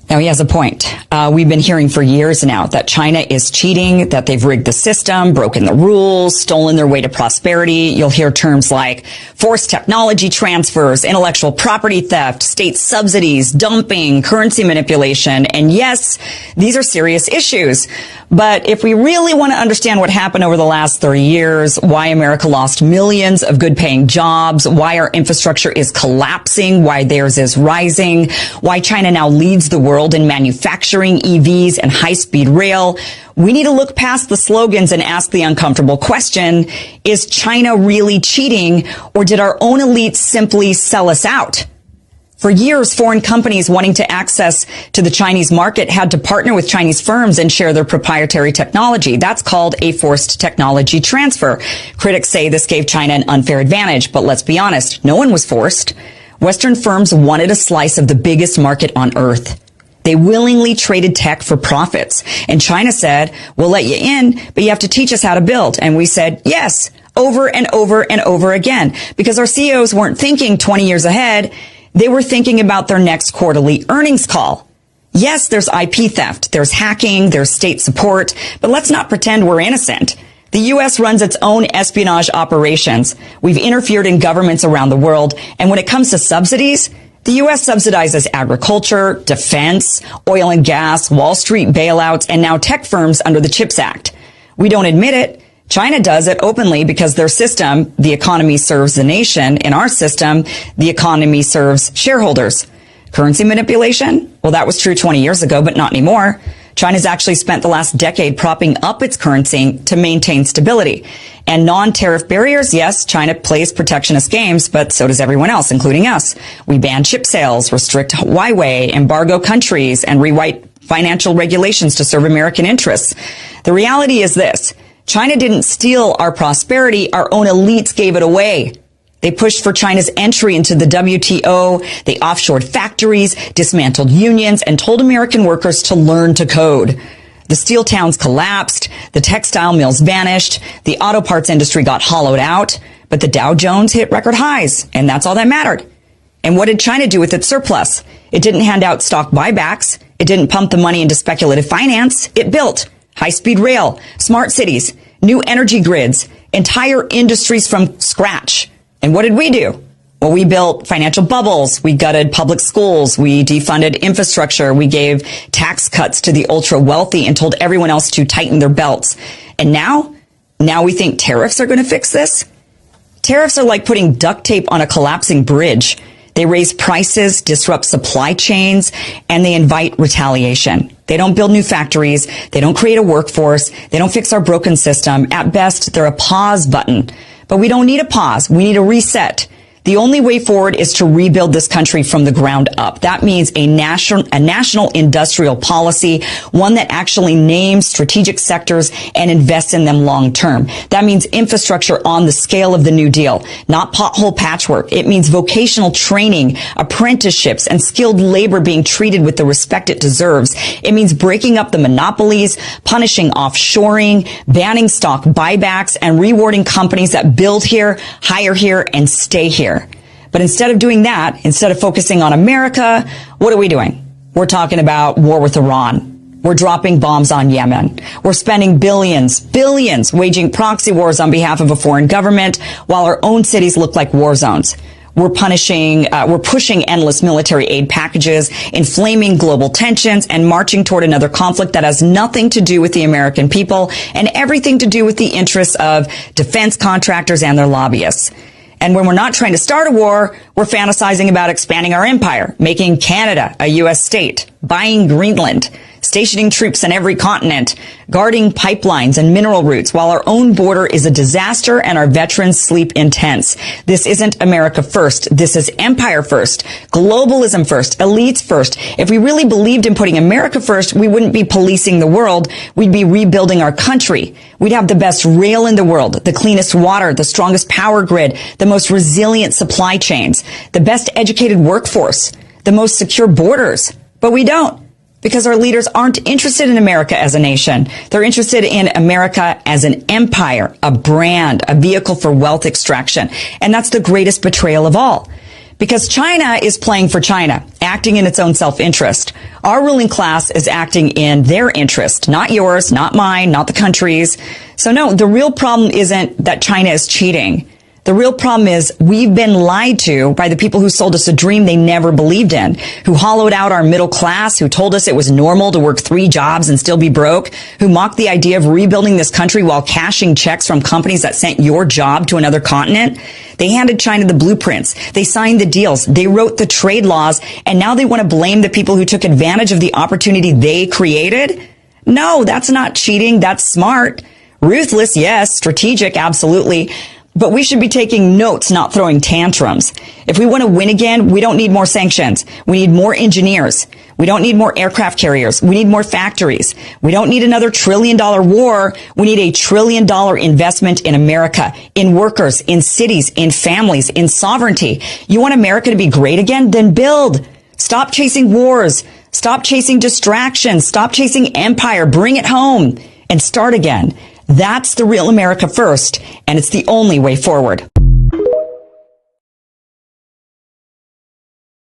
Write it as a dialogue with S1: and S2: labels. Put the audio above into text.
S1: Now, he has a point. We've been hearing for years now that China is cheating, that they've rigged the system, broken the rules, stolen their way to prosperity. You'll hear terms like forced technology transfers, intellectual property theft, state subsidies, dumping, currency manipulation. And yes, these are serious issues. But if we really want to understand what happened over the last 30 years, why America lost millions of good-paying jobs, why our infrastructure is collapsing, why theirs is rising, why China now leads the world in manufacturing, EVs, and high-speed rail, we need to look past the slogans and ask the uncomfortable question, is China really cheating, or did our own elites simply sell us out? For years, foreign companies wanting to access to the Chinese market had to partner with Chinese firms and share their proprietary technology. That's called a forced technology transfer. Critics say this gave China an unfair advantage, but let's be honest, no one was forced. Western firms wanted a slice of the biggest market on earth. They willingly traded tech for profits. And China said, we'll let you in, but you have to teach us how to build. And we said, yes, over and over and over again, because our CEOs weren't thinking 20 years ahead. They were thinking about their next quarterly earnings call. Yes, there's IP theft, there's hacking, there's state support, but let's not pretend we're innocent. The U.S. runs its own espionage operations. We've interfered in governments around the world. And when it comes to subsidies, the U.S. subsidizes agriculture, defense, oil and gas, Wall Street bailouts, and now tech firms under the CHIPS Act. We don't admit it. China does it openly because their system, the economy serves the nation. In our system, the economy serves shareholders. Currency manipulation? Well, that was true 20 years ago, but not anymore. China's actually spent the last decade propping up its currency to maintain stability. And non-tariff barriers, yes, China plays protectionist games, but so does everyone else, including us. We ban chip sales, restrict Huawei, embargo countries, and rewrite financial regulations to serve American interests. The reality is this. China didn't steal our prosperity. Our own elites gave it away. They pushed for China's entry into the WTO. They offshored factories, dismantled unions, and told American workers to learn to code. The steel towns collapsed. The textile mills vanished. The auto parts industry got hollowed out. But the Dow Jones hit record highs, and that's all that mattered. And what did China do with its surplus? It didn't hand out stock buybacks. It didn't pump the money into speculative finance. It built high-speed rail, smart cities, new energy grids, entire industries from scratch. And what did we do? Well, we built financial bubbles. We gutted public schools. We defunded infrastructure. We gave tax cuts to the ultra-wealthy and told everyone else to tighten their belts. And now we think tariffs are going to fix this? Tariffs are like putting duct tape on a collapsing bridge. They raise prices, disrupt supply chains, and they invite retaliation. They don't build new factories. They don't create a workforce. They don't fix our broken system. At best, they're a pause button. But we don't need a pause. We need a reset. The only way forward is to rebuild this country from the ground up. That means a national industrial policy, one that actually names strategic sectors and invests in them long term. That means infrastructure on the scale of the New Deal, not pothole patchwork. It means vocational training, apprenticeships, and skilled labor being treated with the respect it deserves. It means breaking up the monopolies, punishing offshoring, banning stock buybacks, and rewarding companies that build here, hire here, and stay here. But instead of doing that, instead of focusing on America, what are we doing? We're talking about war with Iran. We're dropping bombs on Yemen. We're spending billions, waging proxy wars on behalf of a foreign government while our own cities look like war zones. We're pushing endless military aid packages, inflaming global tensions, and marching toward another conflict that has nothing to do with the American people and everything to do with the interests of defense contractors and their lobbyists. And when we're not trying to start a war, we're fantasizing about expanding our empire, making Canada a U.S. state, buying Greenland, stationing troops on every continent, guarding pipelines and mineral routes while our own border is a disaster and our veterans sleep in tents. This isn't America first. This is empire first, globalism first, elites first. If we really believed in putting America first, we wouldn't be policing the world. We'd be rebuilding our country. We'd have the best rail in the world, the cleanest water, the strongest power grid, the most resilient supply chains, the best educated workforce, the most secure borders. But we don't. Because our leaders aren't interested in America as a nation. They're interested in America as an empire, a brand, a vehicle for wealth extraction. And that's the greatest betrayal of all. Because China is playing for China, acting in its own self-interest. Our ruling class is acting in their interest, not yours, not mine, not the country's. So no, the real problem isn't that China is cheating. The real problem is we've been lied to by the people who sold us a dream they never believed in, who hollowed out our middle class, who told us it was normal to work 3 jobs and still be broke, who mocked the idea of rebuilding this country while cashing checks from companies that sent your job to another continent. They handed China the blueprints. They signed the deals. They wrote the trade laws. And now they want to blame the people who took advantage of the opportunity they created? No, that's not cheating. That's smart. Ruthless, yes. Strategic, absolutely. But we should be taking notes, not throwing tantrums. If we want to win again, we don't need more sanctions. We need more engineers. We don't need more aircraft carriers. We need more factories. We don't need another $1 trillion war. We need a $1 trillion investment in America, in workers, in cities, in families, in sovereignty. You want America to be great again? Then build. Stop chasing wars. Stop chasing distractions. Stop chasing empire. Bring it home and start again. That's the real America first, and it's the only way forward.